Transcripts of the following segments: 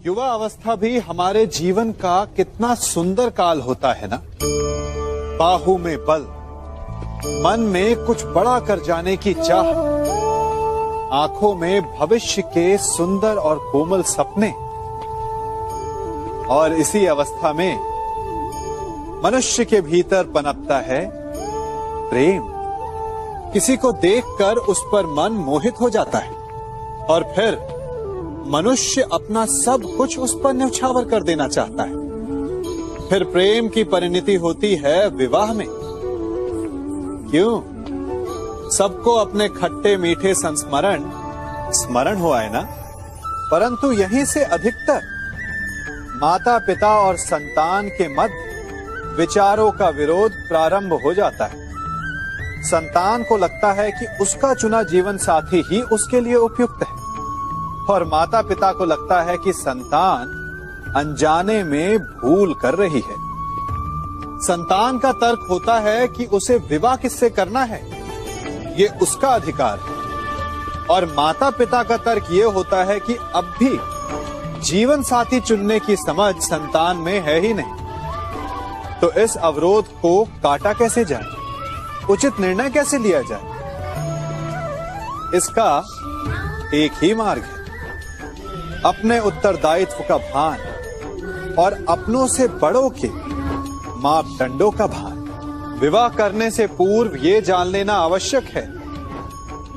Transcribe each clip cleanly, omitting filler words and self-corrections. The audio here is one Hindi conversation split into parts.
युवा अवस्था भी हमारे जीवन का कितना सुंदर काल होता है ना। बाहू में बल, मन में कुछ बड़ा कर जाने की चाह, आंखों में भविष्य के सुंदर और कोमल सपने। और इसी अवस्था में मनुष्य के भीतर पनपता है प्रेम। किसी को देखकर उस पर मन मोहित हो जाता है और फिर मनुष्य अपना सब कुछ उस पर न्यौछावर कर देना चाहता है। फिर प्रेम की परिणति होती है विवाह में। क्यों? सबको अपने खट्टे मीठे संस्मरण स्मरण हुआ है ना। परंतु यहीं से अधिकतर माता पिता और संतान के मध्य विचारों का विरोध प्रारंभ हो जाता है। संतान को लगता है कि उसका चुना जीवन साथी ही उसके लिए उपयुक्त है और माता पिता को लगता है कि संतान अनजाने में भूल कर रही है। संतान का तर्क होता है कि उसे विवाह किससे करना है, ये उसका अधिकार है। और माता पिता का तर्क ये होता है कि अब भी जीवन साथी चुनने की समझ संतान में है ही नहीं। तो इस अवरोध को काटा कैसे जाए, उचित निर्णय कैसे लिया जाए? इसका एक ही मार्ग है, अपने उत्तरदायित्व का भान और अपनों से बड़ों के मापदंडों का भान। विवाह करने से पूर्व ये जान लेना आवश्यक है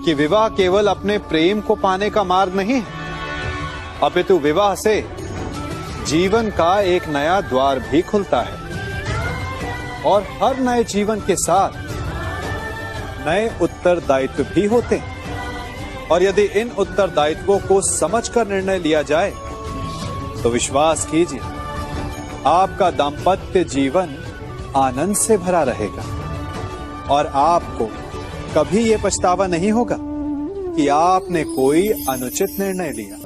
कि विवाह केवल अपने प्रेम को पाने का मार्ग नहीं है, अपितु विवाह से जीवन का एक नया द्वार भी खुलता है। और हर नए जीवन के साथ नए उत्तरदायित्व भी होते हैं। और यदि इन उत्तरदायित्वों को समझकर निर्णय लिया जाए तो विश्वास कीजिए, आपका दाम्पत्य जीवन आनंद से भरा रहेगा और आपको कभी ये पछतावा नहीं होगा कि आपने कोई अनुचित निर्णय लिया।